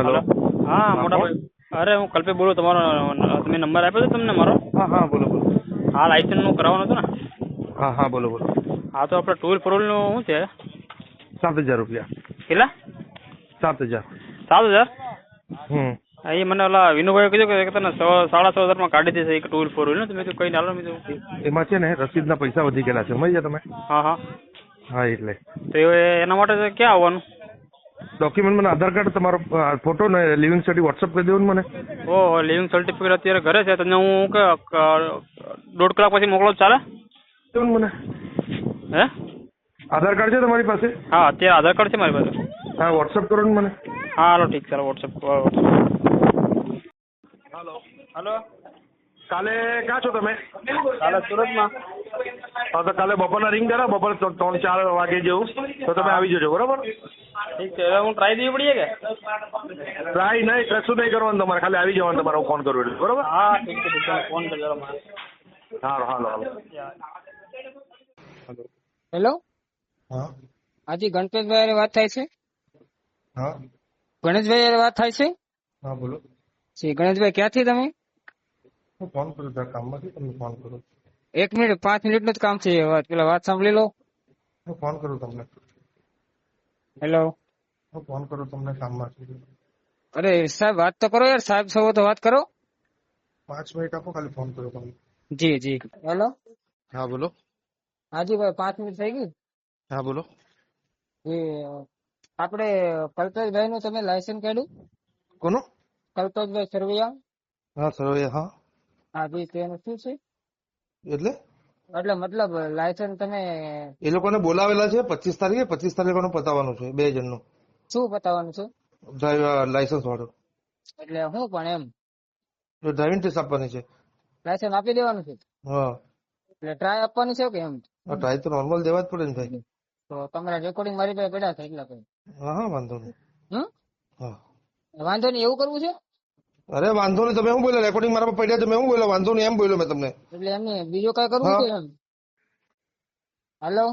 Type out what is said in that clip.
Hello. હા મોટાભાઈ, અરે હું કલ્પે બોલું. તમારો તમે નંબર આપ્યો હતો તમને મારો? હા બોલો બોલો. હા, લાઇસન્સનું કરાવવાનું હતું ને? હા બોલો બોલો. હા, તો આપણે ટુ વ્હીલ ફોર વ્હીલનું શું છે? 7,000 રૂપિયા. કેટલા? 7,000. 7,000? એ હમ મને ઓલા વિનુભાઈ કીધું કે તને 6,500 કાઢી દેશે એક ટુ વ્હીલ ફોર વ્હીલ. તમે કઈ નાલો મેં કીધું. એમાં છે ને રસીદના પૈસા વધી ગયેલા છે, સમજ્યા તમે? હા હા. હા એટલે તો એના માટે ક્યાં આવવાનું? ડોક્યુમેન્ટ મને આધાર કાર્ડ, તમારો ફોટો ને લિવિંગ સર્ટિફિકેટ વોટ્સઅપ કરી દેવું મને. ઓહો, લિવિંગ સર્ટિફિકેટ અત્યારે ઘરે છે. તમને હું કે 1.5 કલાક પછી મોકલો ચાલે? દેવું મને. હે? આધાર કાર્ડ છે તમારી પાસે? હા, અત્યારે આધાર કાર્ડ છે મારી પાસે. હા, વોટ્સઅપ કરો ને મને. હા હાલો, ઠીક છે, વોટ્સઅપ. હાલો. હલો. કાલે ક્યાં છો તમે? કાલે સુરતમાં. હા, તો કાલે બપોરના રિંગ કરો, બપોર 3-4 વાગે જેવું, તો તમે આવી જજો, બરોબર? ઠીક છે. હવે હું ટ્રાય દેવી પડીએ કે? ટ્રાય નહીં, કશું નહીં કરવાનું તમારે, ખાલી આવી જવાનું તમારે. હું ફોન કરું એટલે, બરોબર? હા ઠીક છે, ઠીક છે. ફોન કરજો મારે. હાલો. હેલો, હા હાજી ગણપતભાઈ હારે વાત થાય છે? હા ગણેશભાઈ હારે વાત થાય છે? હા બોલો. જી ગણેશભાઈ, ક્યાંથી તમે? હું ફોન કરું છું, કામમાંથી તમને ફોન કરું. 1 મિનિટ, 5 મિનિટનો જ કામ છે. પેલા વાત સાંભળી લો. હું ફોન કરું તમને. હેલો. હું ફોન કરું તમને, કામમાં છું. અરે સાહેબ, વાત તો કરો યાર. સાહેબ સૌ તો વાત કરો. 5 મિનિટ આપો, ખાલી ફોન કરું તમને. જી જી. હેલો. હા બોલો. હાજી ભાઈ, 5 મિનિટ થઈ ગઈ. હા બોલો. જી, આપણે કલ્પેશભાઈ નું તમે લાયસન્સ કાઢ્યું? કોનું? કલ્પેશભાઈ સરવૈયા. હા સર, હા. હા જી, તેનું શું છે? એટલે મતલબ લાયસન્સ તમે એ લોકોને બોલાવેલા છે 25 તારીખે. 25 તારીખે પતાવવાનું છે, 2 જણનું શું બતાવવાનું છે? ડ્રાઈવર લાયસન્સ વાળું. એટલે હું પણ એમ ડ્રાઇવિંગ ટેસ્ટ આપવાની છે. લાયસન્સ આપી દેવાનું છે? હા, એટલે ટ્રાય આપવાની છે કે એમ? ટ્રાય તો નોર્મલ દેવા જ પડે ને ભાઈ. તો તમારા રેકોર્ડિંગ મારી પાસે પડ્યા છે એટલા કઈ. હા વાંધો નહીં. હા વાંધો નહીં, એવું કરવું છે? અરે વાંધો નહીં, તમે શું બોલ્યા? રેકોર્ડિંગ મારા પર પડ્યા, તમે શું બોલ્યા? વાંધો નહીં એમ બોલ્યો મેં તમને. એટલે એમને બીજું કઈ કરવું હા છે એમ? હાલો.